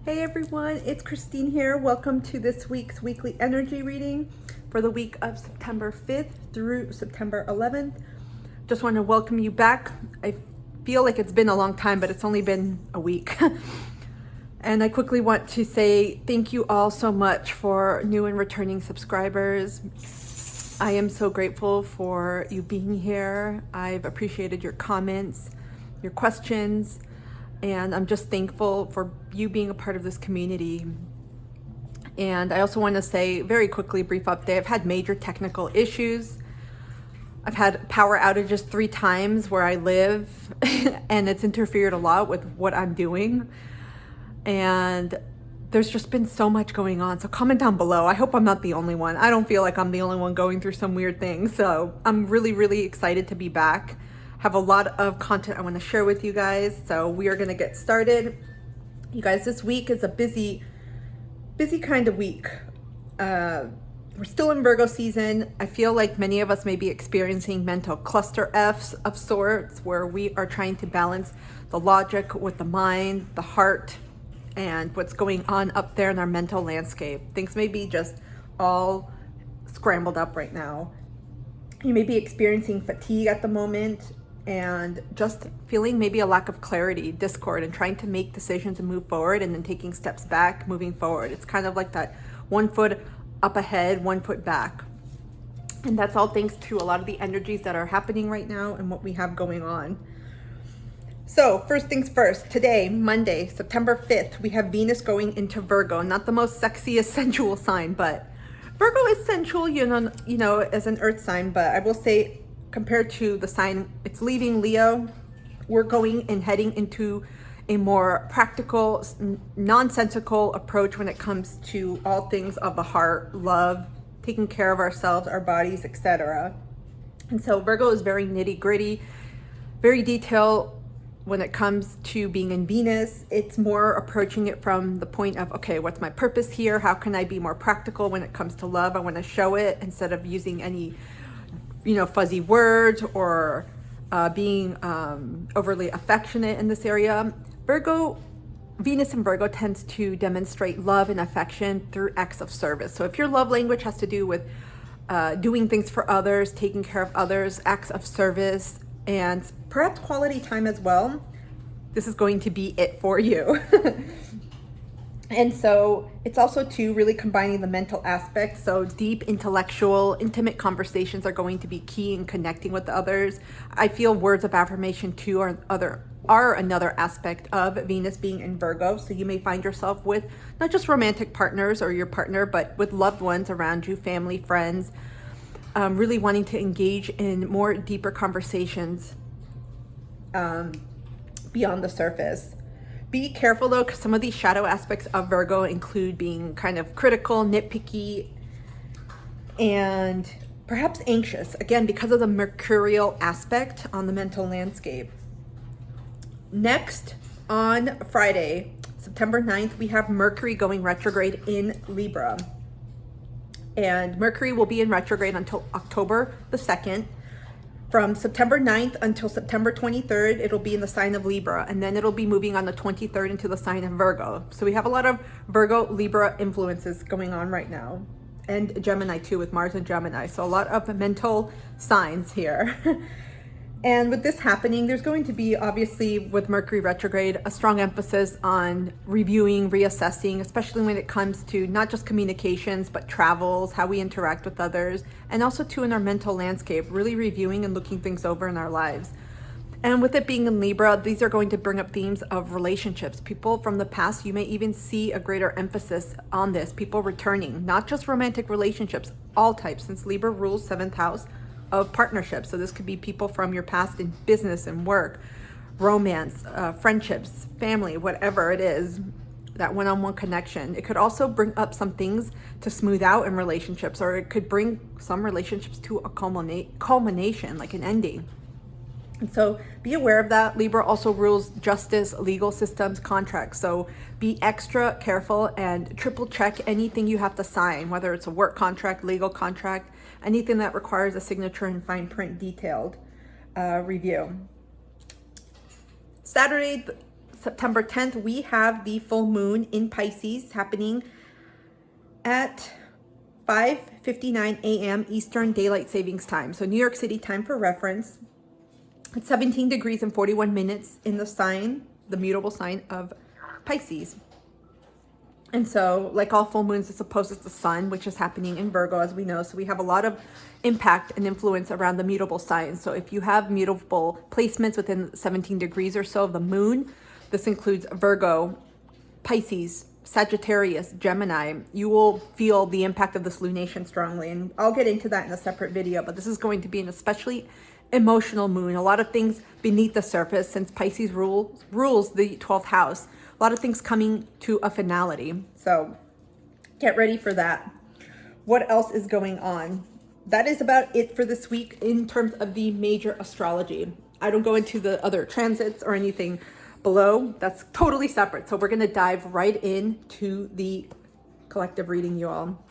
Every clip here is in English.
Hey everyone, it's Christine here. Welcome to this week's weekly energy reading for the week of September 5th through September 11th. Just want to welcome you back. I feel like it's been a long time, but it's only been a week. And I quickly want to say thank you all so much for new and returning subscribers. I am so grateful for you being here. I've appreciated your comments, your questions, and I'm just thankful for you being a part of this community. And I also want to say very quickly, brief update. I've had major technical issues. I've had power outages 3 times where I live, and it's interfered a lot with what I'm doing. And there's just been so much going on. So comment down below. I hope I'm not the only one. I don't feel like I'm the only one going through some weird things. So I'm really, really excited to be back. Have a lot of content I want to share with you guys. So we are going to get started. You guys, this week is a busy kind of week. We're still in Virgo season. I feel like many of us may be experiencing mental cluster Fs of sorts, where we are trying to balance the logic with the mind, the heart, and what's going on up there in our mental landscape. Things may be just all scrambled up right now. You may be experiencing fatigue at the moment and just feeling maybe a lack of clarity, discord, and trying to make decisions and move forward, and then taking steps back, moving forward. It's kind of like that 1 foot up ahead, 1 foot back. And that's all thanks to a lot of the energies that are happening right now and what we have going on. So first things first, today, Monday, September 5th, we have Venus going into Virgo. Not the most sexiest sensual sign, but Virgo is sensual, you know, as an earth sign, but I will say compared to the sign it's leaving, Leo, we're going and heading into a more practical, nonsensical approach when it comes to all things of the heart, love, taking care of ourselves, our bodies, etc. And so Virgo is very nitty-gritty, very detailed when it comes to being in Venus. It's more approaching it from the point of, okay, what's my purpose here? How can I be more practical when it comes to love? I want to show it instead of using any fuzzy words or being overly affectionate in this area. Venus in Virgo tends to demonstrate love and affection through acts of service. So if your love language has to do with doing things for others, taking care of others, acts of service, and perhaps quality time as well, this is going to be it for you. And so it's also too really combining the mental aspect. So deep intellectual, intimate conversations are going to be key in connecting with others. I feel words of affirmation too are another aspect of Venus being in Virgo. So you may find yourself with not just romantic partners or your partner, but with loved ones around you, family, friends, really wanting to engage in more deeper conversations beyond the surface. Be careful though, because some of these shadow aspects of Virgo include being kind of critical, nitpicky, and perhaps anxious, again, because of the mercurial aspect on the mental landscape. Next, on Friday, September 9th, we have Mercury going retrograde in Libra. And Mercury will be in retrograde until October the 2nd. From September 9th until September 23rd, it'll be in the sign of Libra, and then it'll be moving on the 23rd into the sign of Virgo. So we have a lot of Virgo, Libra influences going on right now, and Gemini too, with Mars and Gemini. So a lot of mental signs here. And with this happening, there's going to be, obviously, with Mercury retrograde, a strong emphasis on reviewing, reassessing, especially when it comes to not just communications, but travels, how we interact with others, and also too in our mental landscape, really reviewing and looking things over in our lives. And with it being in Libra, these are going to bring up themes of relationships. People from the past, you may even see a greater emphasis on this, people returning, not just romantic relationships, all types, since Libra rules 7th house of partnerships. So this could be people from your past in business and work, romance, friendships, family, whatever it is, that one-on-one connection. It could also bring up some things to smooth out in relationships, or it could bring some relationships to a culmination, like an ending. And so be aware of that. Libra also rules justice, legal systems, contracts. So be extra careful and triple check anything you have to sign, whether it's a work contract, legal contract, anything that requires a signature and fine print detailed review. Saturday, September 10th, we have the full moon in Pisces happening at 5:59 a.m. Eastern Daylight Savings Time. So New York City time for reference. It's 17 degrees and 41 minutes in the sign, the mutable sign of Pisces. And so, like all full moons, it's opposes the sun, which is happening in Virgo, as we know. So we have a lot of impact and influence around the mutable signs. So if you have mutable placements within 17 degrees or so of the moon, this includes Virgo, Pisces, Sagittarius, Gemini, you will feel the impact of this lunation strongly. And I'll get into that in a separate video, but this is going to be an especially emotional moon. A lot of things beneath the surface, since Pisces rules the 12th house. A lot of things coming to a finality. So get ready for that. What else is going on? That is about it for this week in terms of the major astrology. I don't go into the other transits or anything below. That's totally separate. So we're going to dive right into the collective reading, you all.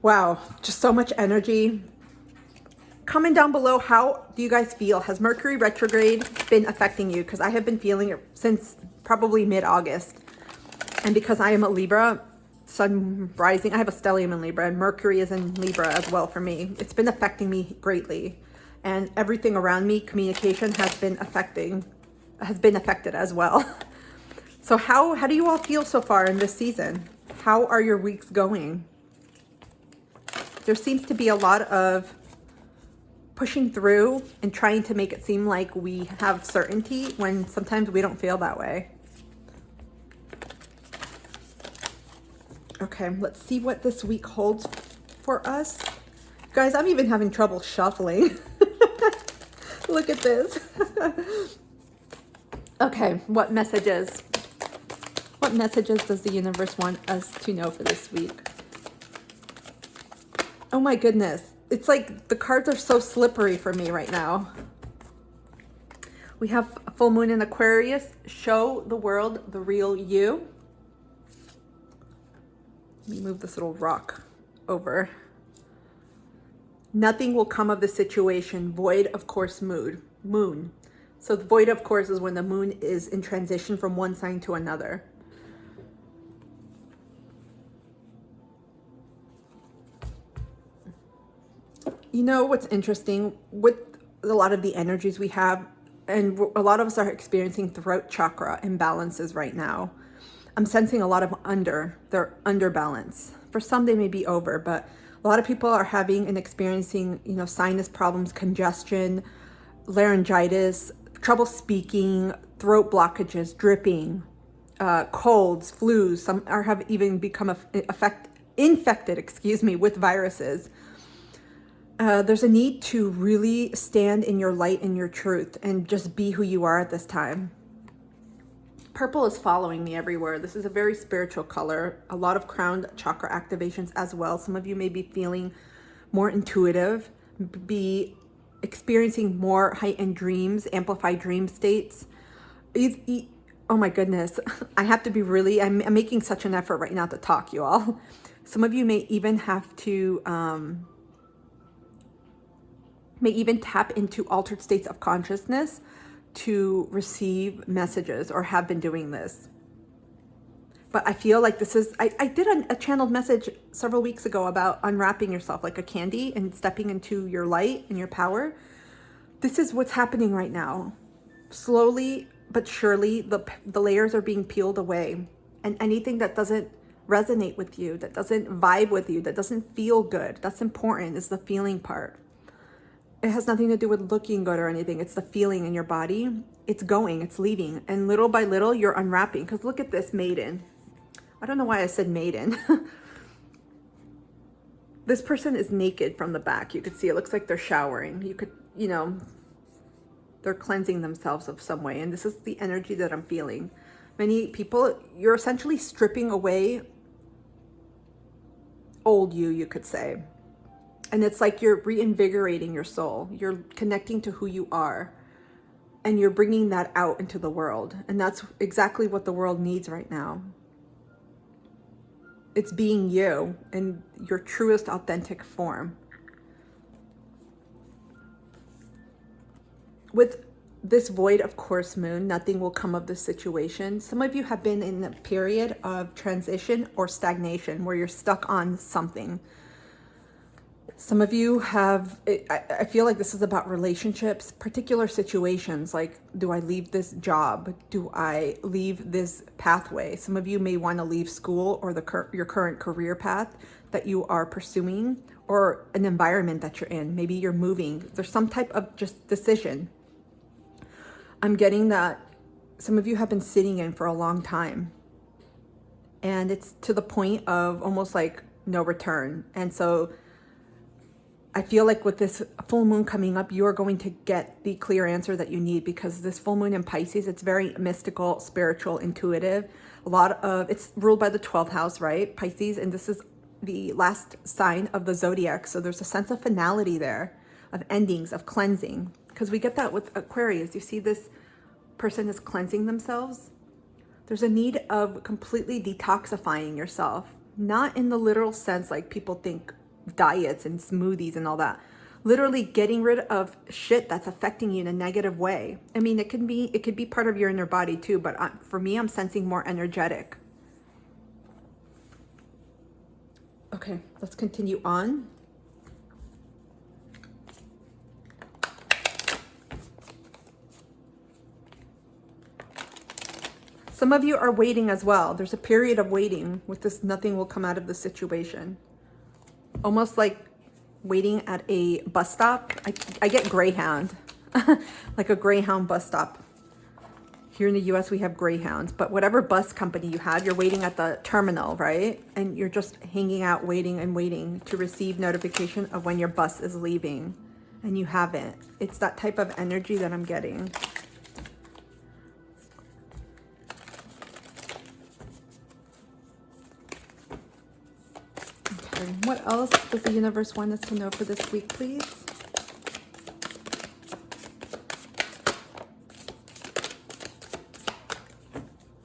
Wow, just so much energy. Comment down below, how do you guys feel? Has Mercury retrograde been affecting you? Because I have been feeling it since probably mid-August. And because I am a Libra, sun rising, I have a stellium in Libra, and Mercury is in Libra as well for me. It's been affecting me greatly. And everything around me, communication, has been affected as well. So how do you all feel so far in this season? How are your weeks going? There seems to be a lot of pushing through and trying to make it seem like we have certainty when sometimes we don't feel that way. Okay, let's see what this week holds for us. Guys, I'm even having trouble shuffling. Look at this. Okay, what messages? What messages does the universe want us to know for this week? Oh my goodness. It's like the cards are so slippery for me right now. We have a full moon in Aquarius. Show the world the real you. Let me move this little rock over. Nothing will come of the situation. Void of course moon. So the void of course is when the moon is in transition from one sign to another. You know what's interesting with a lot of the energies we have, and a lot of us are experiencing throat chakra imbalances right now. I'm sensing a lot of they're under balance. For some, they may be over, but a lot of people are having and experiencing, sinus problems, congestion, laryngitis, trouble speaking, throat blockages, dripping, colds, flus. Some have even become infected, with viruses. There's a need to really stand in your light and your truth and just be who you are at this time. Purple is following me everywhere. This is a very spiritual color. A lot of crown chakra activations as well. Some of you may be feeling more intuitive, be experiencing more heightened dreams, amplified dream states. Oh my goodness. I have to be I'm making such an effort right now to talk, you all. Some of you may even have to, may even tap into altered states of consciousness to receive messages, or have been doing this. But I feel like this is, I did a channeled message several weeks ago about unwrapping yourself like a candy and stepping into your light and your power. This is what's happening right now. Slowly but surely, the layers are being peeled away, and anything that doesn't resonate with you, that doesn't vibe with you, that doesn't feel good, that's important, is the feeling part. It has nothing to do with looking good or anything. It's the feeling in your body. It's going, it's leaving. And little by little, you're unwrapping. Because look at this maiden. I don't know why I said maiden. This person is naked from the back. You could see it looks like they're showering. You could, they're cleansing themselves of some way. And this is the energy that I'm feeling. Many people, you're essentially stripping away old you could say. And it's like you're reinvigorating your soul. You're connecting to who you are. And you're bringing that out into the world. And that's exactly what the world needs right now. It's being you in your truest, authentic form. With this void of course moon, nothing will come of this situation. Some of you have been in a period of transition or stagnation where you're stuck on something. Some of you have, I feel like this is about relationships, particular situations, like, do I leave this job? Do I leave this pathway? Some of you may want to leave school or your current career path that you are pursuing, or an environment that you're in. Maybe you're moving. There's some type of just decision. I'm getting that some of you have been sitting in for a long time. And it's to the point of almost like no return. And so I feel like with this full moon coming up, you're going to get the clear answer that you need, because this full moon in Pisces, it's very mystical, spiritual, intuitive. It's ruled by the 12th house, right? Pisces, and this is the last sign of the zodiac. So there's a sense of finality there, of endings, of cleansing. Because we get that with Aquarius. You see this person is cleansing themselves. There's a need of completely detoxifying yourself. Not in the literal sense like people think, diets and smoothies and all that. Literally getting rid of shit that's affecting you in a negative way. I mean, it could be part of your inner body too, but for me, I'm sensing more energetic. Okay, let's continue on. Some of you are waiting as well. There's a period of waiting with this. Nothing will come out of the situation. Almost like waiting at a bus stop. I get Greyhound, like a Greyhound bus stop. Here in the US, we have Greyhounds, but whatever bus company you have, you're waiting at the terminal, right? And you're just hanging out, waiting and waiting to receive notification of when your bus is leaving, and you haven't. It's that type of energy that I'm getting. What else does the universe want us to know for this week, please?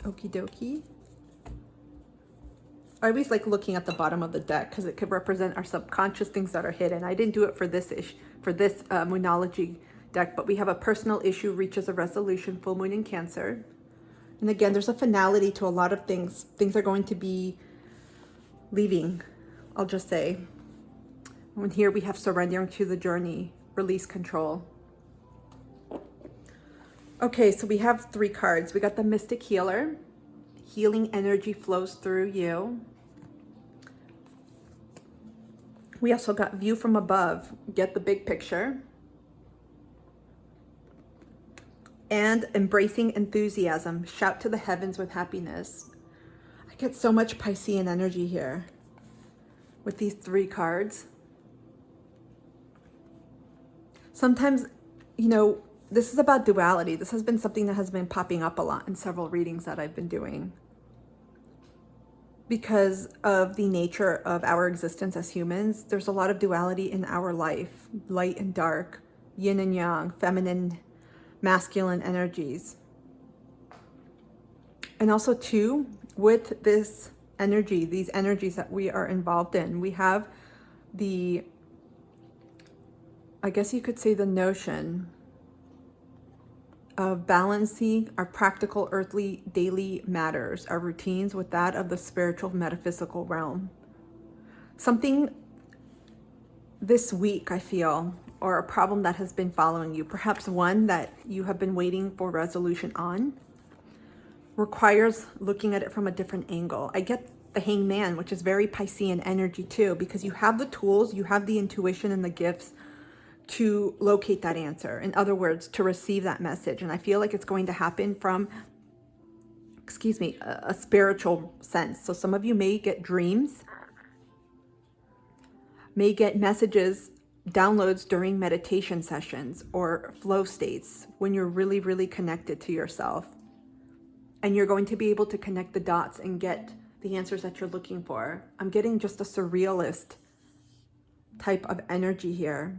Okie dokie. I always like looking at the bottom of the deck because it could represent our subconscious things that are hidden. I didn't do it for this Moonology deck, but we have a personal issue reaches a resolution, full moon in Cancer. And again, there's a finality to a lot of things. Things are going to be leaving. I'll just say, and here we have surrendering to the journey, release control. Okay, so we have 3 cards. We got the Mystic Healer. Healing energy flows through you. We also got View from Above. Get the big picture. And Embracing Enthusiasm. Shout to the heavens with happiness. I get so much Piscean energy here with these 3 cards. Sometimes, you know, this is about duality. This has been something that has been popping up a lot in several readings that I've been doing, because of the nature of our existence as humans. There's a lot of duality in our life, light and dark, yin and yang, feminine, masculine energies. And also too, with this energy, these energies that we are involved in, we have the, I guess you could say, the notion of balancing our practical earthly daily matters, our routines, with that of the spiritual metaphysical realm. Something this week, I feel, or a problem that has been following you, perhaps one that you have been waiting for resolution on, requires looking at it from a different angle. I get the Hangman, which is very Piscean energy too, because you have the tools, you have the intuition and the gifts to locate that answer. In other words, to receive that message. And I feel like it's going to happen from, a spiritual sense. So some of you may get dreams, may get messages, downloads during meditation sessions or flow states when you're really, really connected to yourself. And you're going to be able to connect the dots and get the answers that you're looking for. I'm getting just a surrealist type of energy here.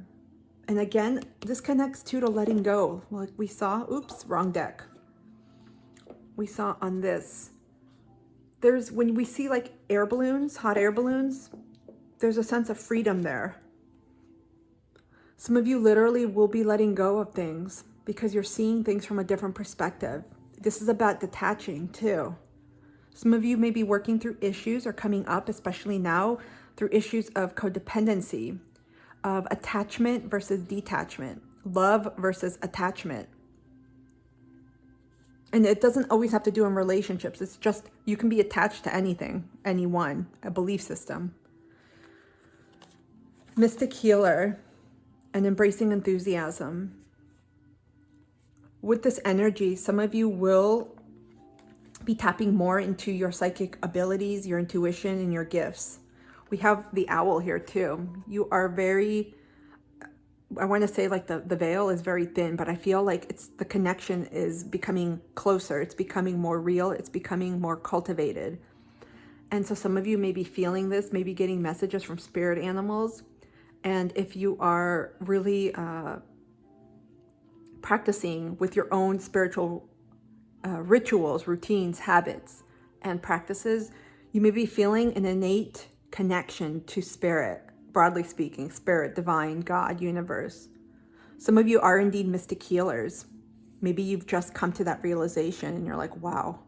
And again, this connects too to letting go. Like we saw, oops, wrong deck. We saw on this. There's, when we see like air balloons, hot air balloons, there's a sense of freedom there. Some of you literally will be letting go of things. because you're seeing things from a different perspective. This is about detaching too. Some of you may be working through issues or coming up, especially now, through issues of codependency, of attachment versus detachment, love versus attachment. And it doesn't always have to do in relationships. It's just, you can be attached to anything, anyone, a belief system. Mystic healer and embracing enthusiasm. With this energy, some of you will be tapping more into your psychic abilities, your intuition, and your gifts. We have the owl here too. You are very, I want to say like the veil is very thin, but I feel like the connection is becoming closer. It's becoming more real. It's becoming more cultivated. And so some of you may be feeling this, maybe getting messages from spirit animals. And if you are really practicing with your own spiritual rituals, routines, habits, and practices, you may be feeling an innate connection to spirit, broadly speaking, spirit, divine, God, universe. Some of you are indeed mystic healers. Maybe you've just come to that realization and you're like, wow.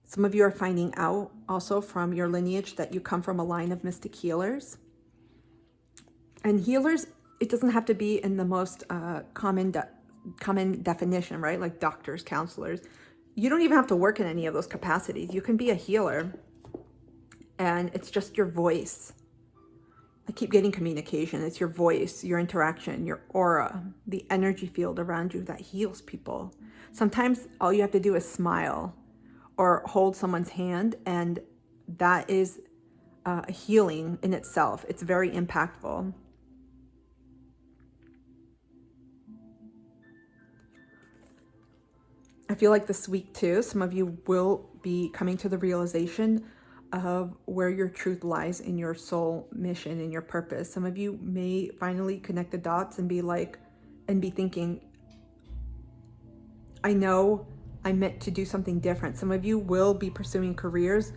Some of you are finding out also from your lineage that you come from a line of mystic healers. And healers, it doesn't have to be in the most common definition, right? Like doctors, counselors. You don't even have to work in any of those capacities. You can be a healer and it's just your voice. I keep getting communication. It's your voice, your interaction, your aura, the energy field around you that heals people. Sometimes all you have to do is smile or hold someone's hand, and that is a healing in itself. It's very impactful. I feel like this week too, some of you will be coming to the realization of where your truth lies in your soul mission and your purpose. Some of you may finally connect the dots and be like, and be thinking, I know I'm meant to do something different. Some of you will be pursuing careers,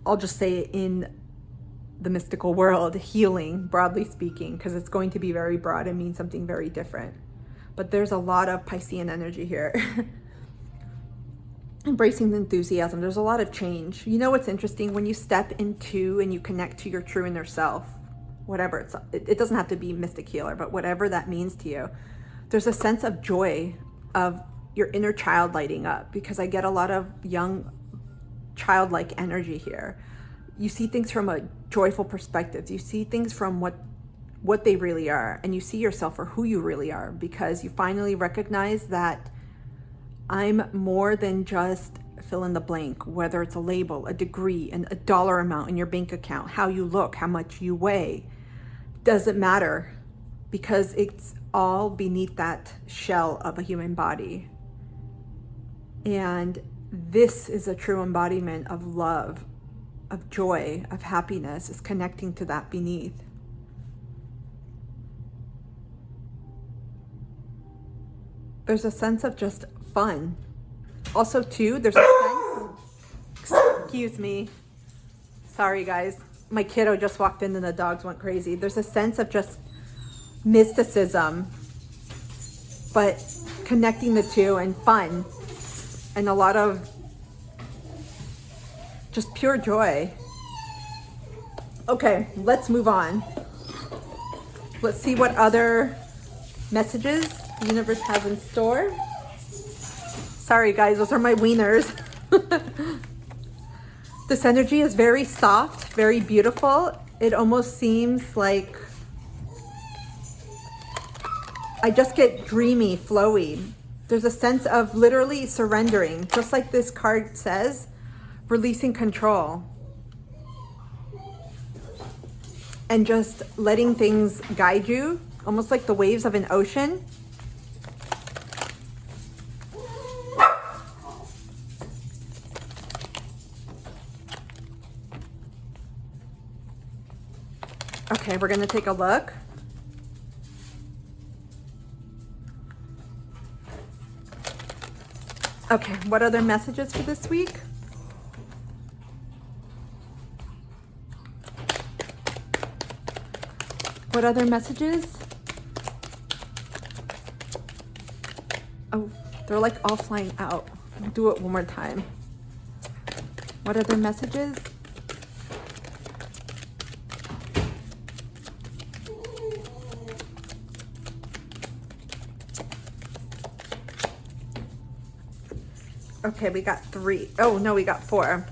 I'll just say it in the mystical world, healing, broadly speaking, because it's going to be very broad and mean something very different. But there's a lot of Piscean energy here. Embracing the enthusiasm. There's a lot of change. You know what's interesting? When you step into and you connect to your true inner self, whatever it doesn't have to be mystic healer, but whatever that means to you, there's a sense of joy, of your inner child lighting up, because I get a lot of young childlike energy here. You see things from a joyful perspective. You see things from what they really are, and you see yourself for who you really are, because you finally recognize that I'm more than just fill in the blank, whether it's a label, a degree, and a dollar amount in your bank account, how you look, how much you weigh. Doesn't matter, because it's all beneath that shell of a human body. And this is a true embodiment of love, of joy, of happiness, is connecting to that beneath. There's a sense of just fun. Also too, there's a sense, excuse me, sorry guys, my kiddo just walked in and the dogs went crazy. There's a sense of just mysticism, but connecting the two, and fun, and a lot of just pure joy. Okay, let's move on. Let's see what other messages the universe has in store. Sorry guys, those are my wieners. This energy is very soft, very beautiful. It almost seems like I just get dreamy, flowy. There's a sense of literally surrendering, just like this card says, releasing control. And just letting things guide you, almost like the waves of an ocean. Okay, we're gonna take a look. Okay, what other messages for this week? What other messages? Oh, they're like all flying out. I'll do it one more time. What are their messages? Okay, we got 3. Oh, no, we got 4.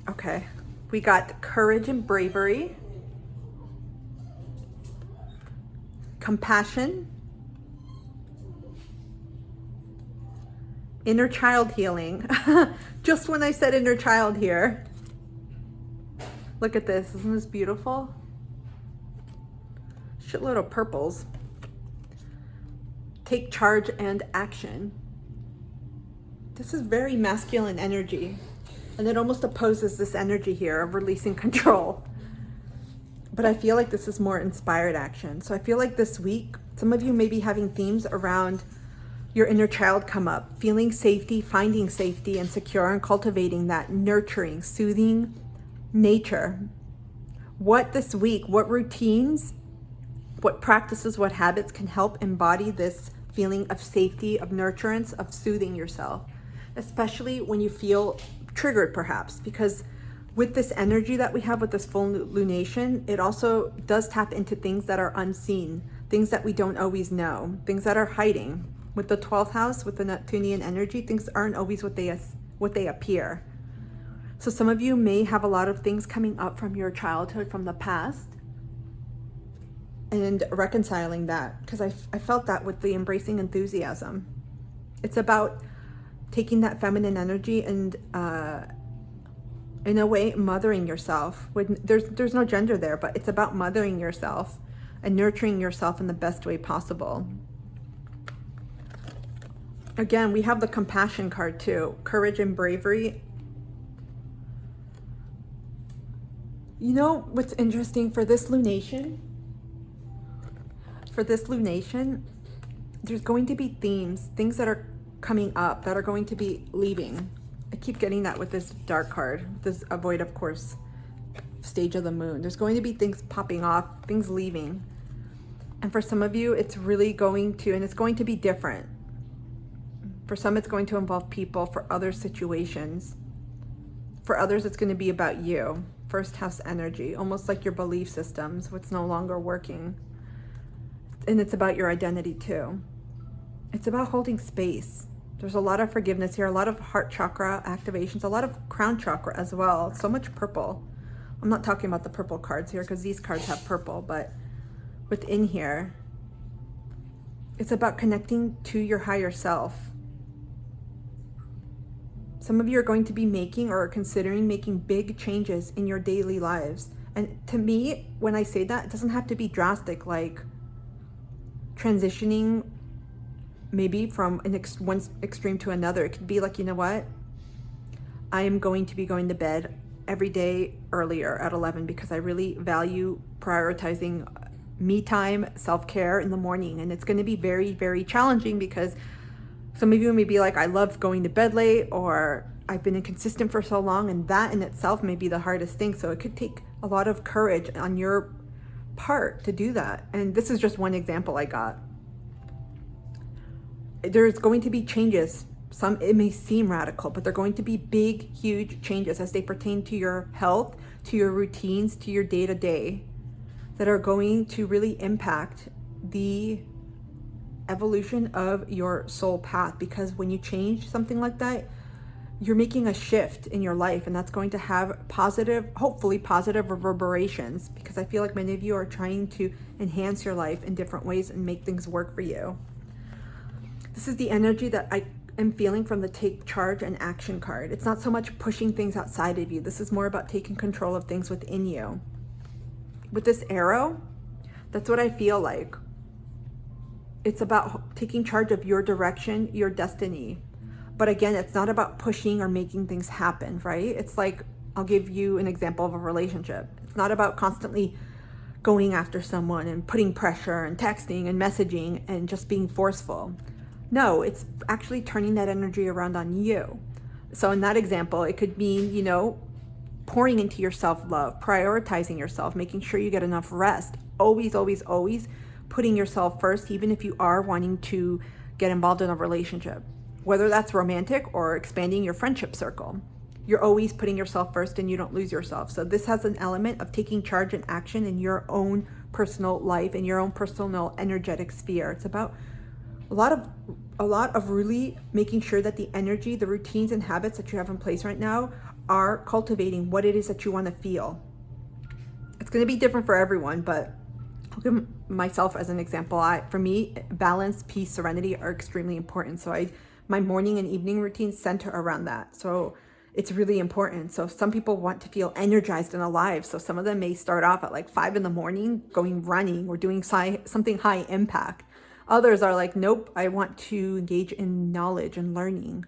Okay. We got courage and bravery, compassion, inner child healing. Just when I said inner child here. Look at this. Isn't this beautiful? Shitload of purples. Take charge and action. This is very masculine energy. And it almost opposes this energy here of releasing control. But I feel like this is more inspired action. So I feel like this week, some of you may be having themes around your inner child come up. Feeling safety, finding safety and secure, and cultivating that nurturing, soothing nature. What this week, what routines, what practices, what habits can help embody this feeling of safety, of nurturance, of soothing yourself. Especially when you feel triggered perhaps, because with this energy that we have with this full lunation, it also does tap into things that are unseen, things that we don't always know, things that are hiding. With the 12th house, with the Neptunian energy, things aren't always what they appear. So some of you may have a lot of things coming up from your childhood, from the past, and reconciling that, because I felt that with the embracing enthusiasm. It's about taking that feminine energy and in a way mothering yourself. There's no gender there, but it's about mothering yourself and nurturing yourself in the best way possible. Again, we have the compassion card too, courage and bravery. You know what's interesting for this lunation? There's going to be themes, things that are coming up that are going to be leaving. I keep getting that with this dark card, this avoid, of course, stage of the moon. There's going to be things popping off, things leaving. And for some of you, it's really going to, and it's going to be different. For some, it's going to involve people. For other situations. For others, it's going to be about you. First house energy, almost like your belief systems, what's no longer working. And it's about your identity too. It's about holding space. There's a lot of forgiveness here, a lot of heart chakra activations, a lot of crown chakra as well. So much purple. I'm not talking about the purple cards here because these cards have purple, but within here, it's about connecting to your higher self. Some of you are going to be making or considering making big changes in your daily lives. And to me, when I say that, it doesn't have to be drastic, like transitioning maybe from one extreme to another. It could be like, you know what? I am going to be going to bed every day earlier at 11 because I really value prioritizing me time, self-care in the morning. And it's going to be very, very challenging because some of you may be like, I love going to bed late, or I've been inconsistent for so long, and that in itself may be the hardest thing. So it could take a lot of courage on your part to do that. And this is just one example I got. There's going to be changes. It may seem radical, but they're going to be big, huge changes as they pertain to your health, to your routines, to your day-to-day, that are going to really impact the evolution of your soul path. Because when you change something like that, you're making a shift in your life, and that's going to have positive, hopefully positive reverberations, because I feel like many of you are trying to enhance your life in different ways and make things work for you. This is the energy that I am feeling from the take charge and action card. It's not so much pushing things outside of you. This is more about taking control of things within you. With this arrow, that's what I feel like. It's about taking charge of your direction, your destiny. But again, it's not about pushing or making things happen, right? It's like, I'll give you an example of a relationship. It's not about constantly going after someone and putting pressure and texting and messaging and just being forceful. No, it's actually turning that energy around on you. So in that example, it could mean, you know, pouring into your self-love, prioritizing yourself, making sure you get enough rest, always, always, always putting yourself first, even if you are wanting to get involved in a relationship, whether that's romantic or expanding your friendship circle. You're always putting yourself first and you don't lose yourself. So this has an element of taking charge and action in your own personal life, in your own personal energetic sphere. It's about a lot of really making sure that the energy, the routines and habits that you have in place right now are cultivating what it is that you want to feel. It's going to be different for everyone, but I'll give myself as an example. For me, balance, peace, serenity are extremely important. So my morning and evening routines center around that. So it's really important. So some people want to feel energized and alive. So some of them may start off at like 5 a.m, going running or doing something high impact. Others are like, nope, I want to engage in knowledge and learning,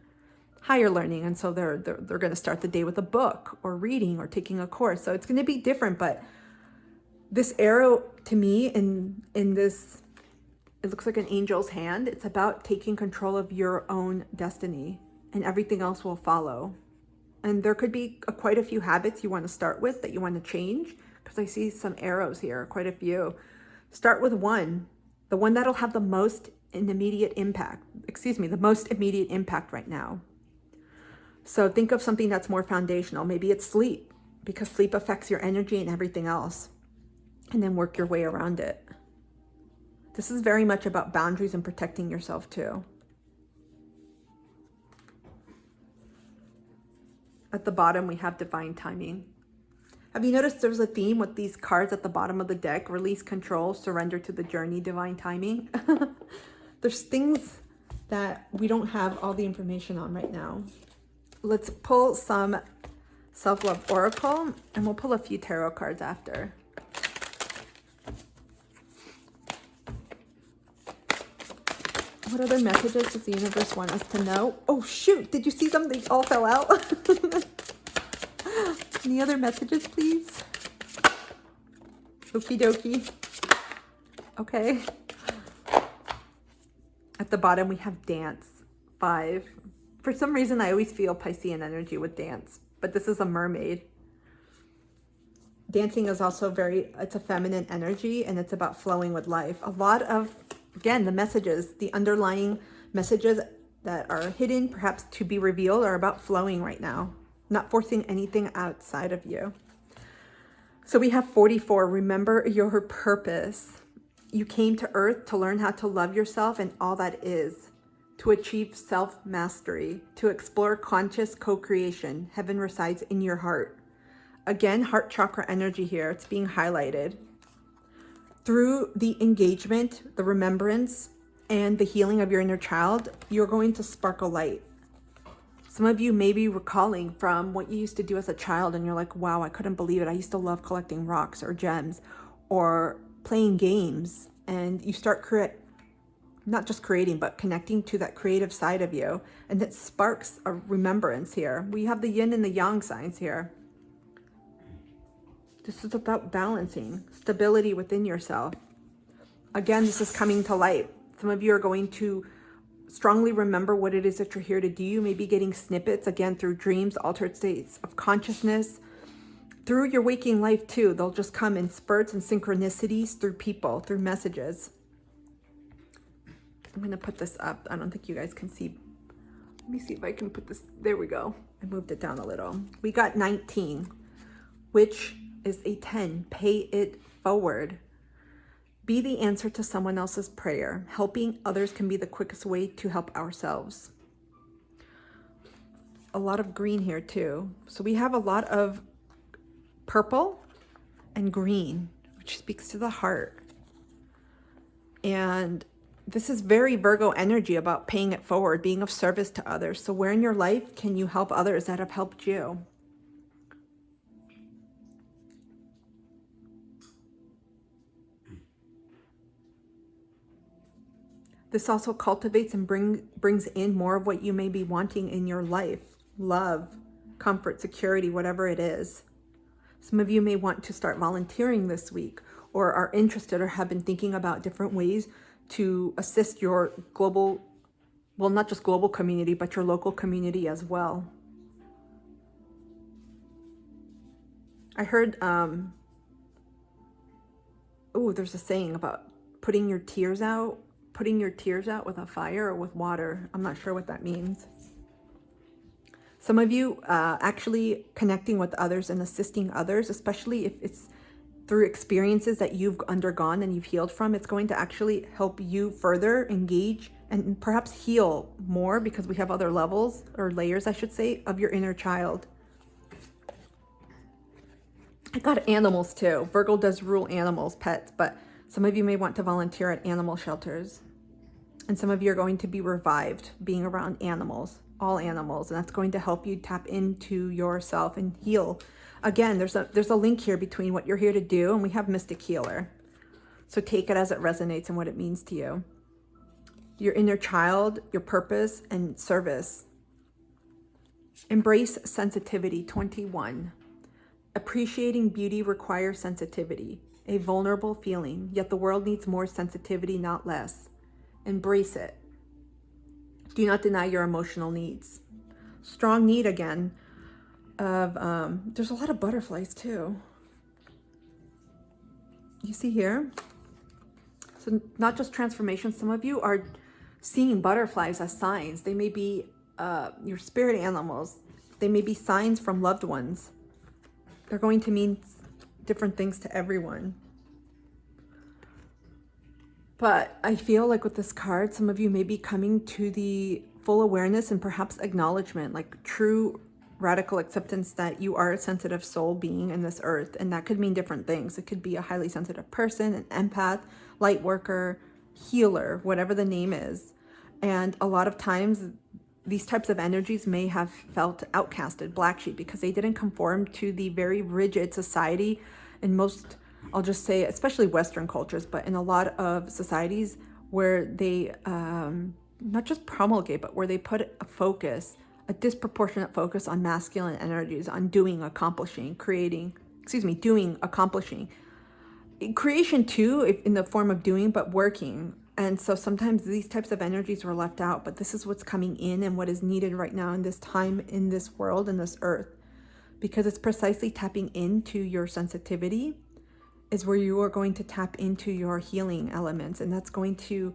higher learning. And so they're going to start the day with a book or reading or taking a course. So it's going to be different. But this arrow to me in this, it looks like an angel's hand. It's about taking control of your own destiny, and everything else will follow. And there could be quite a few habits you want to start with that you want to change, because I see some arrows here, quite a few. Start with one, the one that'll have the most immediate impact right now. So think of something that's more foundational. Maybe it's sleep, because sleep affects your energy and everything else, and then work your way around it. This is very much about boundaries and protecting yourself too. At the bottom, we have divine timing. Have you noticed there's a theme with these cards at the bottom of the deck? Release control, surrender to the journey, divine timing. There's things that we don't have all the information on right now. Let's pull some self-love oracle, and we'll pull a few tarot cards after. What other messages does the universe want us to know? Oh shoot, did you see something all fell out? Any other messages, please? Okie dokie. Okay. At the bottom, we have dance, 5. For some reason, I always feel Piscean energy with dance, but this is a mermaid. Dancing is also it's a feminine energy, and it's about flowing with life. A lot of, again, the messages, the underlying messages that are hidden, perhaps to be revealed, are about flowing right now, not forcing anything outside of you. So we have 44, remember your purpose. You came to Earth to learn how to love yourself and all that is, to achieve self-mastery, to explore conscious co-creation. Heaven resides in your heart. Again, heart chakra energy here, it's being highlighted. Through the engagement, the remembrance, and the healing of your inner child, you're going to sparkle light. Some of you may be recalling from what you used to do as a child, and you're like, wow, I couldn't believe it. I used to love collecting rocks or gems or playing games. And you start not just creating, but connecting to that creative side of you. And it sparks a remembrance here. We have the yin and the yang signs here. This is about balancing, stability within yourself. Again, this is coming to light. Some of you are going to strongly remember what it is that you're here to do. You may be getting snippets, again, through dreams, altered states of consciousness, through your waking life too. They'll just come in spurts and synchronicities through people, through messages. I'm going to put this up. I don't think you guys can see. Let me see if I can put this. There we go. I moved it down a little. We got 19, which is a 10. Pay it forward. Be the answer to someone else's prayer. Helping others can be the quickest way to help ourselves. A lot of green here too. So we have a lot of purple and green, which speaks to the heart. And this is very Virgo energy, about paying it forward, being of service to others. So where in your life can you help others that have helped you? This also cultivates and brings in more of what you may be wanting in your life. Love, comfort, security, whatever it is. Some of you may want to start volunteering this week, or are interested or have been thinking about different ways to assist your global, well, not just global community, but your local community as well. I heard, there's a saying about putting your tears out putting your tears out with a fire or with water. I'm not sure what that means. Some of you actually connecting with others and assisting others, especially if it's through experiences that you've undergone and you've healed from, it's going to actually help you further engage and perhaps heal more, because we have other levels, or layers, I should say, of your inner child. I got animals too. Virgo does rule animals, pets, but some of you may want to volunteer at animal shelters. And some of you are going to be revived being around animals, all animals, and that's going to help you tap into yourself and heal. Again, there's a link here between what you're here to do, and we have Mystic Healer. So take it as it resonates and what it means to you. Your inner child, your purpose, and service. Embrace sensitivity, 21. Appreciating beauty requires sensitivity, a vulnerable feeling, yet the world needs more sensitivity, not less. Embrace it. Do not deny your emotional needs. Strong need again of, there's a lot of butterflies too. You see here? So not just transformation, some of you are seeing butterflies as signs. They may be your spirit animals. They may be signs from loved ones. They're going to mean different things to everyone. But I feel like with this card, some of you may be coming to the full awareness and perhaps acknowledgement, like true radical acceptance that you are a sensitive soul being in this earth. And that could mean different things. It could be a highly sensitive person, an empath, light worker, healer, whatever the name is. And a lot of times these types of energies may have felt outcasted, black sheep, because they didn't conform to the very rigid society in most, I'll just say, especially Western cultures, but in a lot of societies where they not just promulgate, but where they put a focus, a disproportionate focus on masculine energies, on doing, accomplishing, creating, doing, accomplishing. Creation too, in the form of doing, but working. And so sometimes these types of energies were left out, but this is what's coming in and what is needed right now in this time, in this world, in this earth, because it's precisely tapping into your sensitivity is where you are going to tap into your healing elements. And that's going to,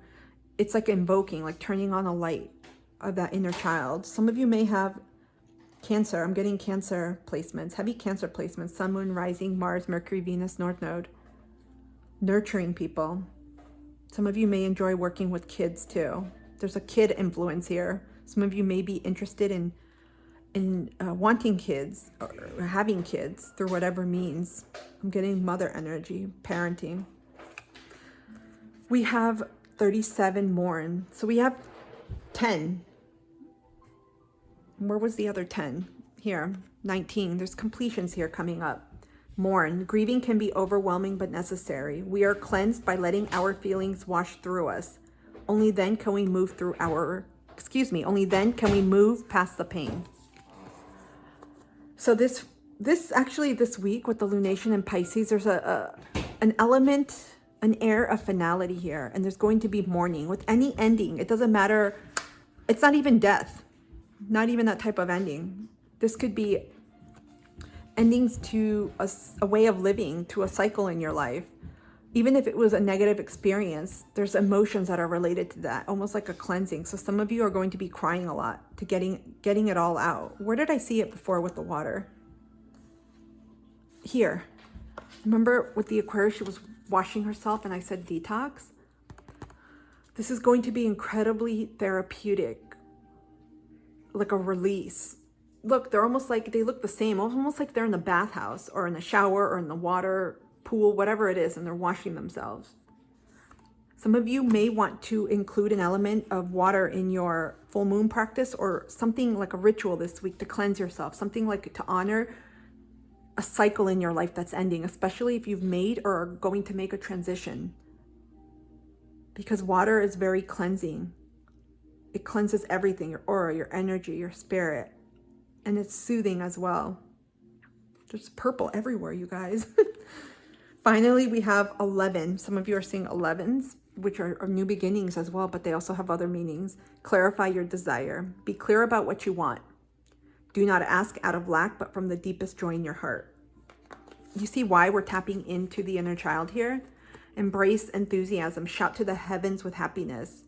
it's like invoking, like turning on a light of that inner child. Some of you may have Cancer. I'm getting Cancer placements, heavy Cancer placements, Sun, Moon, Rising, Mars, Mercury, Venus, North Node. Nurturing people. Some of you may enjoy working with kids too. There's a kid influence here. Some of you may be interested in wanting kids or having kids through whatever means. I'm getting mother energy, parenting. We have 37 Mourn. So we have 10. Where was the other 10? Here, 19. There's completions here coming up. Mourn. Grieving can be overwhelming but necessary. We are cleansed by letting our feelings wash through us. Only then can we move through only then can we move past the pain. So this week with the lunation in Pisces, there's an element, an air of finality here, and there's going to be mourning with any ending. It doesn't matter. It's not even death, not even that type of ending. This could be endings to a way of living, to a cycle in your life. Even if it was a negative experience, there's emotions that are related to that, almost like a cleansing. So some of you are going to be crying a lot to getting it all out. Where did I see it before with the water? Here. Remember with the Aquarius, she was washing herself and I said detox? This is going to be incredibly therapeutic, like a release. Look, they're almost like, they look the same, almost like they're in the bathhouse or in the shower or in the water, pool, whatever it is, and they're washing themselves. Some of you may want to include an element of water in your full moon practice or something like a ritual this week to cleanse yourself, something like to honor a cycle in your life that's ending, especially if you've made or are going to make a transition. Because water is very cleansing. It cleanses everything, your aura, your energy, your spirit. And it's soothing as well. There's purple everywhere, you guys. Finally, we have 11. Some of you are seeing 11s, which are new beginnings as well, but they also have other meanings. Clarify your desire. Be clear about what you want. Do not ask out of lack, but from the deepest joy in your heart. You see why we're tapping into the inner child here? Embrace enthusiasm. Shout to the heavens with happiness.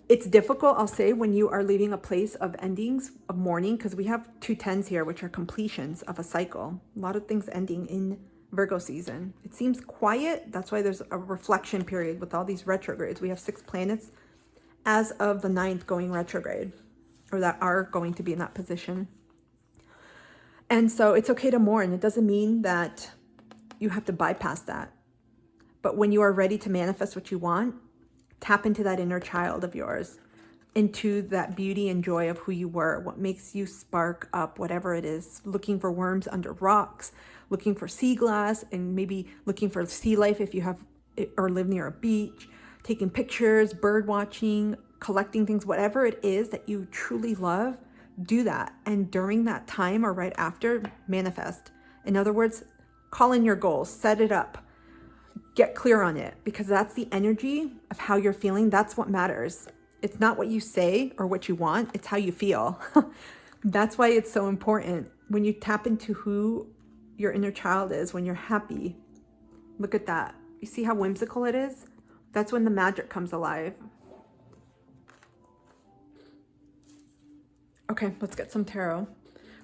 It's difficult, I'll say, when you are leaving a place of endings, of mourning, because we have 2 10s here, which are completions of a cycle. A lot of things ending in Virgo season. It seems quiet. That's why there's a reflection period with all these retrogrades. We have 6 planets as of the 9th going retrograde, or that are going to be in that position. And so it's okay to mourn. It doesn't mean that you have to bypass that. But when you are ready to manifest what you want, tap into that inner child of yours, into that beauty and joy of who you were, what makes you spark up, whatever it is, looking for worms under rocks, looking for sea glass, and maybe looking for sea life if you have or live near a beach, taking pictures, bird watching, collecting things, whatever it is that you truly love, do that. And during that time or right after, manifest. In other words, call in your goals, set it up. Get clear on it, because that's the energy of how you're feeling. That's what matters. It's not what you say or what you want. It's how you feel. That's why it's so important. When you tap into who your inner child is, when you're happy, look at that. You see how whimsical it is? That's when the magic comes alive. Okay, let's get some tarot.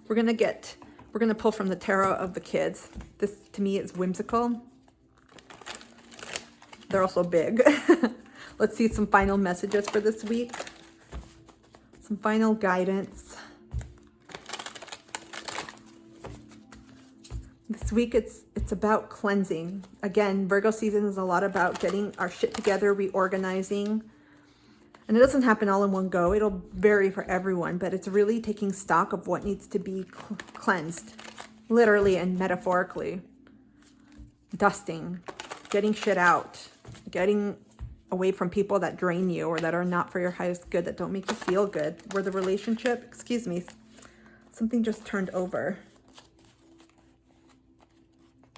We're gonna pull from the tarot of the kids. This to me is whimsical. They're also big. Let's see some final messages for this week. Some final guidance. This week it's about cleansing. Again, Virgo season is a lot about getting our shit together, reorganizing. And it doesn't happen all in one go. It'll vary for everyone, but it's really taking stock of what needs to be cleansed, literally and metaphorically. Dusting, getting shit out, getting away from people that drain you or that are not for your highest good, that don't make you feel good. Where the relationship, excuse me, something just turned over.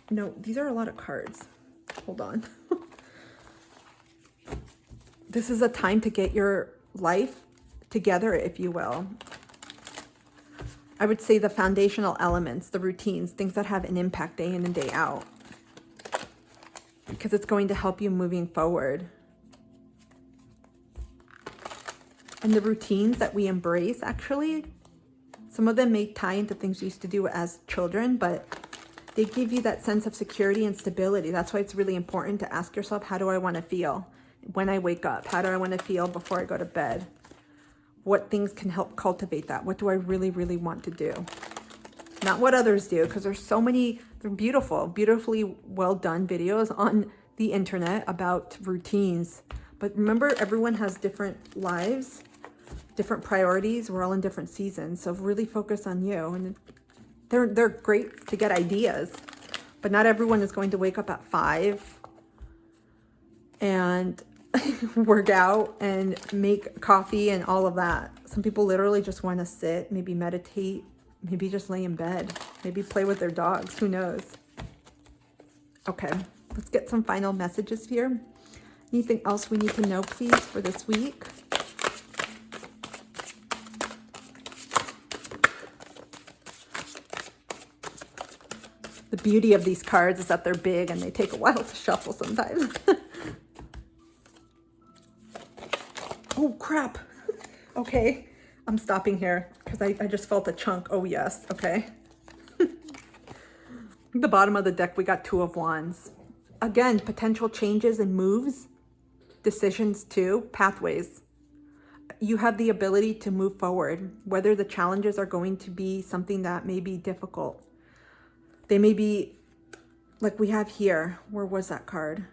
No, these are a lot of cards. Hold on. This is a time to get your life together, if you will. I would say the foundational elements, the routines, things that have an impact day in and day out, because it's going to help you moving forward. And the routines that we embrace, actually, some of them may tie into things we used to do as children, but they give you that sense of security and stability. That's why it's really important to ask yourself, how do I want to feel when I wake up? How do I want to feel before I go to bed? What things can help cultivate that? What do I really, really want to do? Not what others do, because there's so many, they're beautifully well done videos on the internet about routines. But remember, everyone has different lives, different priorities. We're all in different seasons. So really focus on you. And they're great to get ideas, but not everyone is going to wake up at 5 and work out and make coffee and all of that. Some people literally just want to sit, maybe meditate, maybe just lay in bed, maybe play with their dogs, who knows. Okay, let's get some final messages here. Anything else we need to know, please, for this week? The beauty of these cards is that they're big and they take a while to shuffle sometimes. Oh, crap. Okay, I'm stopping here because I just felt a chunk. Oh, yes. Okay. The bottom of the deck, we got 2 of Wands. Again, potential changes and moves, decisions too, pathways. You have the ability to move forward, whether the challenges are going to be something that may be difficult. They may be, like we have here. Where was that card?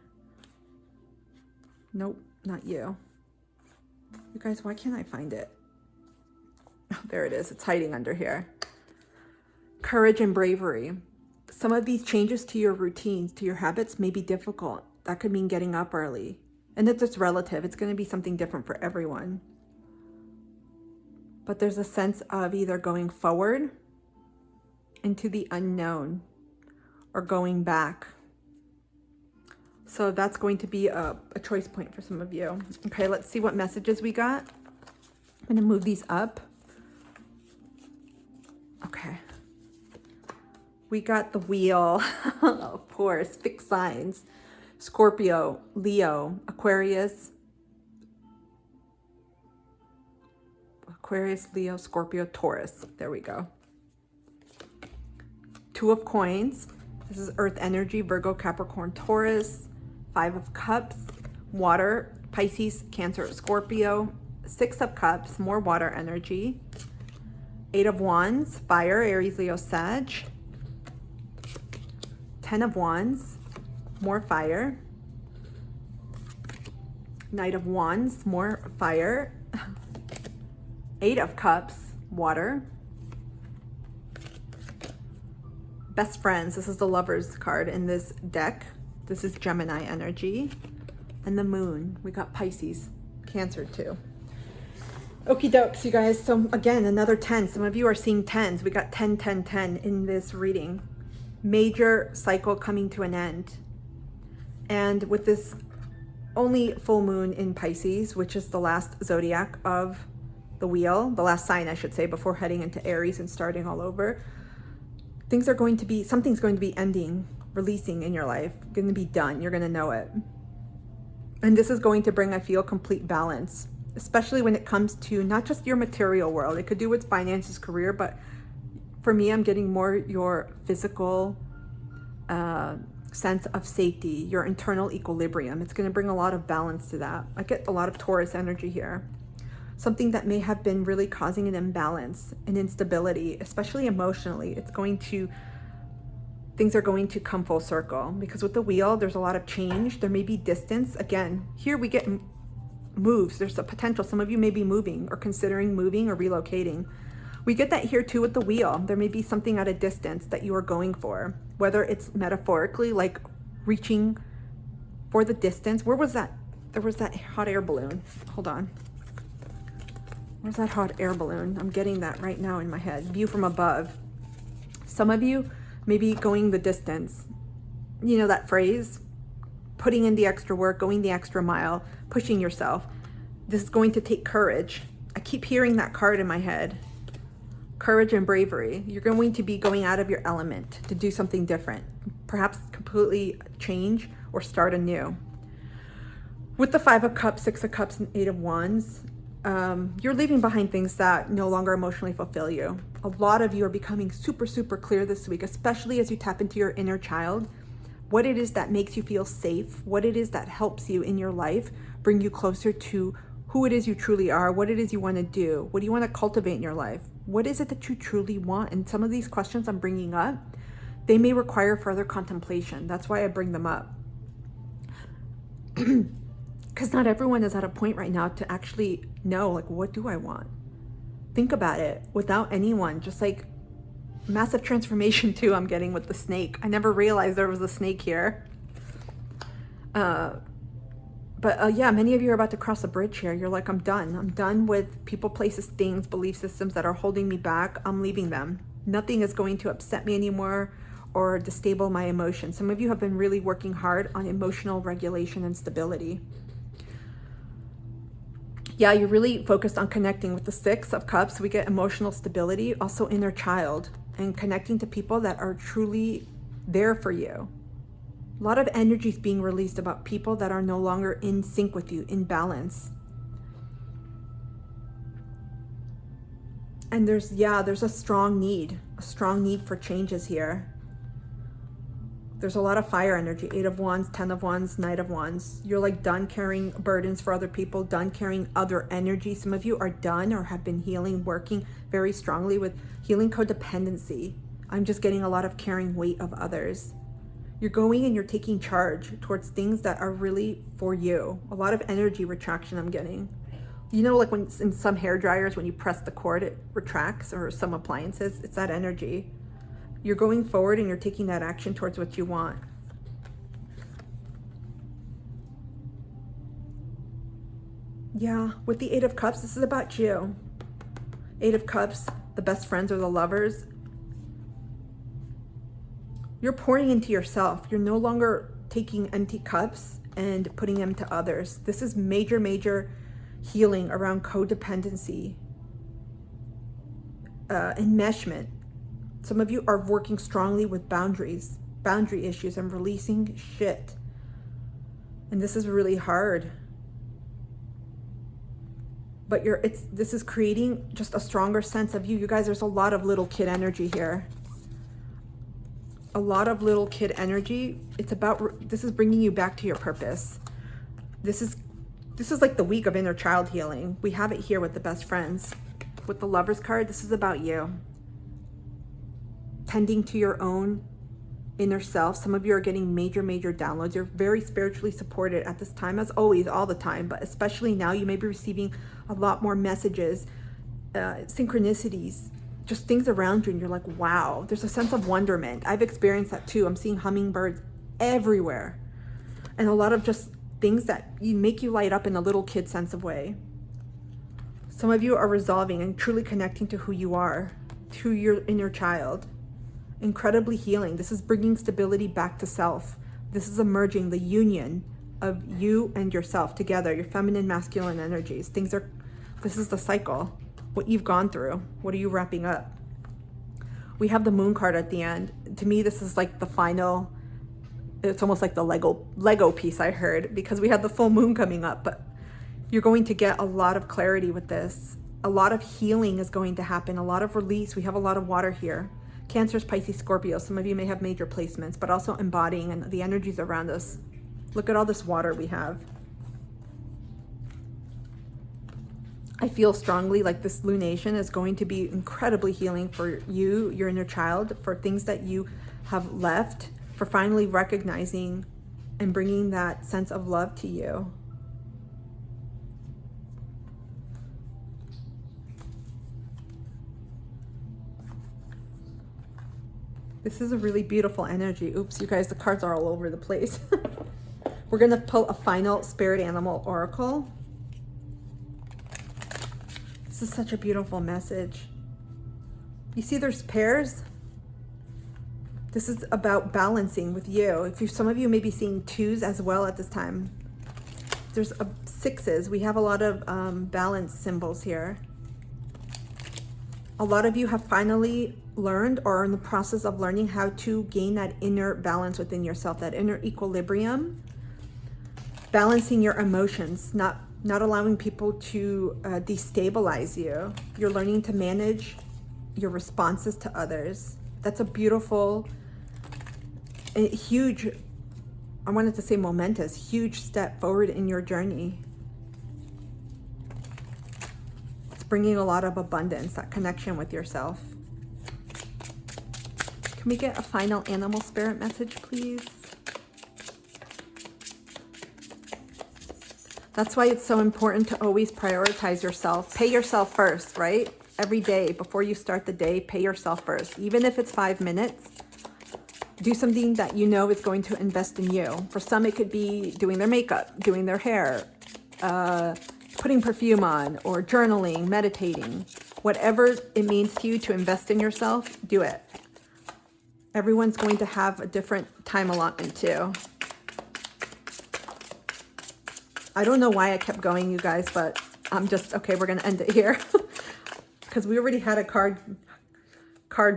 Nope, not you. You guys, why can't I find it? Oh, there it is. It's hiding under here. Courage and bravery. Some of these changes to your routines, to your habits may be difficult. That could mean getting up early. And it's just relative. It's going to be something different for everyone. But there's a sense of either going forward into the unknown or going back. So that's going to be a choice point for some of you. Okay, let's see what messages we got. I'm going to move these up. Okay. We got the wheel, of course, fixed signs. Scorpio, Leo, Aquarius, Leo, Scorpio, Taurus. There we go. Two of Coins. This is Earth energy, Virgo, Capricorn, Taurus. Five of Cups, water, Pisces, Cancer, Scorpio. Six of Cups, more water energy. Eight of Wands, fire, Aries, Leo, Sag. 10 of Wands, more fire. Knight of Wands, more fire. Eight of Cups, water. Best friends, this is the Lovers card in this deck. This is Gemini energy. And the Moon, we got Pisces, Cancer too. Okie dokes, you guys. So again, another 10. Some of you are seeing 10s. We got 10, 10, 10 in this reading. Major cycle coming to an end. And with this only full moon in Pisces, which is the last zodiac of the wheel, the last sign, I should say, before heading into Aries and starting all over, something's going to be ending, releasing in your life, going to be done. You're going to know it. And this is going to bring, I feel, complete balance, especially when it comes to not just your material world. It could do with finances, career, but for me, I'm getting more your physical sense of safety, your internal equilibrium. It's going to bring a lot of balance to that. I get a lot of Taurus energy here. Something that may have been really causing an imbalance, an instability, especially emotionally. Things are going to come full circle, because with the wheel, there's a lot of change. There may be distance. Again, here we get moves. There's a potential. Some of you may be moving or considering moving or relocating. We get that here too with the wheel. There may be something at a distance that you are going for, whether it's metaphorically, like reaching for the distance. Where was that? There was that hot air balloon. Hold on. Where's that hot air balloon? I'm getting that right now in my head. View from above. Some of you may be going the distance. You know that phrase? Putting in the extra work, going the extra mile, pushing yourself. This is going to take courage. I keep hearing that card in my head. Courage and bravery. You're going to be going out of your element to do something different. Perhaps completely change or start anew. With the Five of Cups, Six of Cups, and Eight of Wands, you're leaving behind things that no longer emotionally fulfill you. A lot of you are becoming super, super clear this week, especially as you tap into your inner child, what it is that makes you feel safe, what it is that helps you in your life, bring you closer to who it is you truly are, what it is you want to do, what do you want to cultivate in your life, what is it that you truly want. And some of these questions I'm bringing up, they may require further contemplation. That's why I bring them up. Because not everyone is at a point right now to actually know, like, what do I want? Think about it without anyone, just like massive transformation too I'm getting with the snake. I never realized there was a snake here. Yeah, many of you are about to cross a bridge here. You're like, I'm done. I'm done with people, places, things, belief systems that are holding me back. I'm leaving them. Nothing is going to upset me anymore or destabilize my emotions. Some of you have been really working hard on emotional regulation and stability. Yeah, you're really focused on connecting with the Six of Cups. We get emotional stability, also inner child, and connecting to people that are truly there for you. A lot of energy is being released about people that are no longer in sync with you, in balance. And there's a strong need for changes here. There's a lot of fire energy, 8 of Wands, 10 of Wands, Knight of Wands. You're like done carrying burdens for other people, done carrying other energy. Some of you are done or have been healing, working very strongly with healing codependency. I'm just getting a lot of carrying weight of others. You're going and you're taking charge towards things that are really for you. A lot of energy retraction I'm getting. You know, like when in some hair dryers, when you press the cord, it retracts, or some appliances, it's that energy. You're going forward and you're taking that action towards what you want. Yeah, with the 8 of Cups, this is about you. 8 of Cups, the best friends or the lovers. You're pouring into yourself. You're no longer taking empty cups and putting them to others. This is major, major healing around codependency, enmeshment. Some of you are working strongly with boundary issues and releasing shit. And this is really hard. But this is creating just a stronger sense of you. You guys, there's a lot of little kid energy here. A lot of little kid energy. This is bringing you back to your purpose. This is like the week of inner child healing. We have it here with the best friends. With the Lovers card, this is about you. Tending to your own inner self. Some of you are getting major downloads. You're very spiritually supported at this time, as always, all the time, but especially now you may be receiving a lot more messages, synchronicities, just things around you, and you're like, wow, there's a sense of wonderment. I've experienced that too. I'm seeing hummingbirds everywhere, and a lot of just things that make you light up in a little kid sense of way. Some of you are resolving and truly connecting to who you are, to your inner child. Incredibly healing. This is bringing stability back to self. This is emerging the union of you and yourself together, your feminine, masculine energies. This is the cycle. What you've gone through. What are you wrapping up? We have the Moon card at the end. To me, this is like the final, it's almost like the Lego piece, I heard, because we have the full moon coming up, but you're going to get a lot of clarity with this. A lot of healing is going to happen, a lot of release. We have a lot of water here. Cancers, Pisces, Scorpio. Some of you may have major placements, but also embodying and the energies around us. Look at all this water we have. I feel strongly like this lunation is going to be incredibly healing for you, your inner child, for things that you have left, for finally recognizing and bringing that sense of love to you. This is a really beautiful energy. Oops, you guys, the cards are all over the place. We're going to pull a final spirit animal oracle. This is such a beautiful message. You see there's pairs? This is about balancing with you. Some of you may be seeing twos as well at this time. There's sixes. We have a lot of balance symbols here. A lot of you have finally learned or are in the process of learning how to gain that inner balance within yourself, that inner equilibrium, balancing your emotions, not allowing people to destabilize you. You're learning to manage your responses to others. That's a beautiful, huge, I wanted to say momentous, huge step forward in your journey. Bringing a lot of abundance, that connection with yourself. Can we get a final animal spirit message, please? That's why it's so important to always prioritize yourself. Pay yourself first, right? Every day before you start the day, pay yourself first. Even if it's 5 minutes, do something that you know is going to invest in you. For some, it could be doing their makeup, doing their hair, putting perfume on, or journaling, meditating. Whatever it means to you to invest in yourself, do it. Everyone's going to have a different time allotment too. I don't know why I kept going, you guys, but I'm just, okay, we're going to end it here. Because we already had a card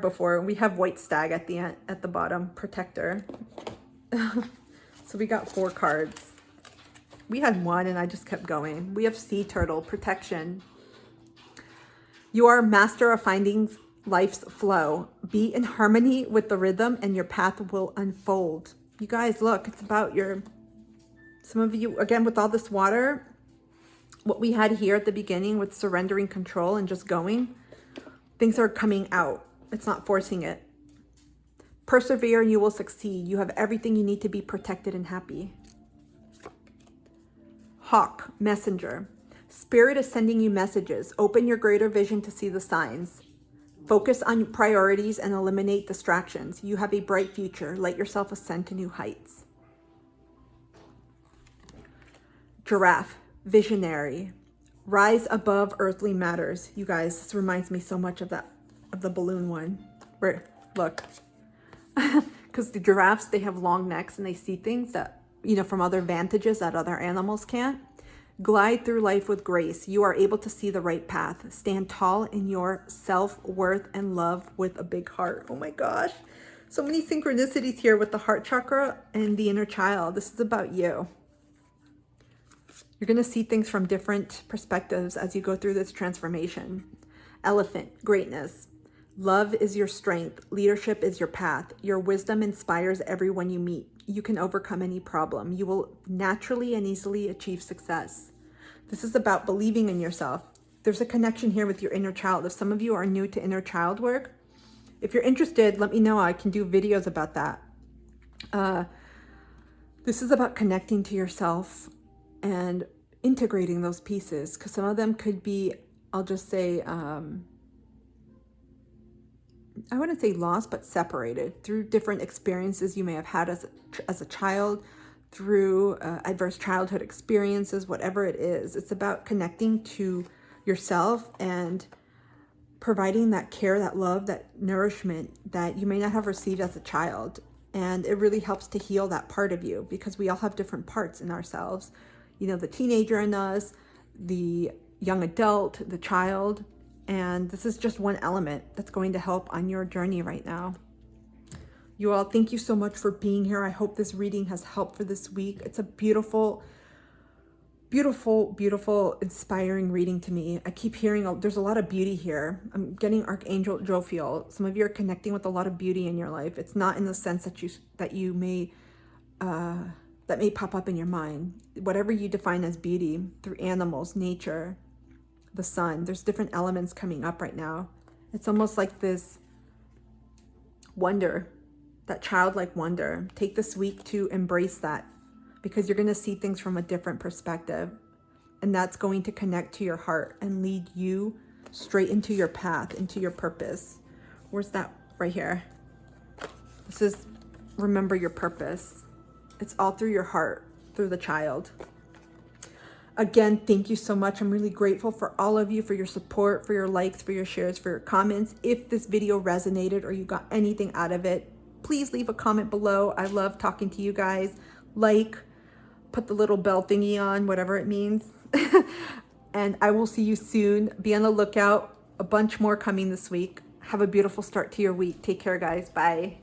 before. We have White Stag at the end, at the bottom, Protector. So we got 4 cards. We had 1 and I just kept going. We have Sea Turtle, Protection. You are a master of finding life's flow. Be in harmony with the rhythm and your path will unfold. You guys, look, it's about some of you, again, with all this water, what we had here at the beginning with surrendering control and just going, things are coming out. It's not forcing it. Persevere and you will succeed. You have everything you need to be protected and happy. Hawk, Messenger. Spirit is sending you messages. Open your greater vision to see the signs. Focus on priorities and eliminate distractions. You have a bright future. Let yourself ascend to new heights. Giraffe, Visionary. Rise above earthly matters. You guys, this reminds me so much of the balloon one. Where, look. Because the giraffes, they have long necks and they see things that, from other vantages that other animals can't. Glide through life with grace. You are able to see the right path. Stand tall in your self-worth and love with a big heart. Oh my gosh. So many synchronicities here with the heart chakra and the inner child. This is about you. You're going to see things from different perspectives as you go through this transformation. Elephant, greatness. Love is your strength. Leadership is your path. Your wisdom inspires everyone you meet. You can overcome any problem. You will naturally and easily achieve success. This is about believing in yourself. There's a connection here with your inner child. If some of you are new to inner child work, if you're interested, let me know. I can do videos about that. This is about connecting to yourself and integrating those pieces, because some of them could be, I'll just say, I wouldn't say lost, but separated through different experiences you may have had as a child, through adverse childhood experiences, whatever it is. It's about connecting to yourself and providing that care, that love, that nourishment that you may not have received as a child. And it really helps to heal that part of you, because we all have different parts in ourselves. You know, the teenager in us, the young adult, the child. And this is just one element that's going to help on your journey right now. You all, thank you so much for being here. I hope this reading has helped for this week. It's a beautiful, beautiful, beautiful, inspiring reading to me. I keep hearing there's a lot of beauty here. I'm getting Archangel Jophiel. Some of you are connecting with a lot of beauty in your life. It's not in the sense that you may that may pop up in your mind. Whatever you define as beauty, through animals, nature, the sun. There's different elements coming up right now. It's almost like this wonder, that childlike wonder. Take this week to embrace that, because you're going to see things from a different perspective, and that's going to connect to your heart and lead you straight into your path, into your purpose. Where's that? Right here. This is remember your purpose. It's all through your heart, through the child. Again, thank you so much. I'm really grateful for all of you, for your support, for your likes, for your shares, for your comments. If this video resonated or you got anything out of it, please leave a comment below. I love talking to you guys. Like, put the little bell thingy on, whatever it means. And I will see you soon. Be on the lookout. A bunch more coming this week. Have a beautiful start to your week. Take care, guys. Bye.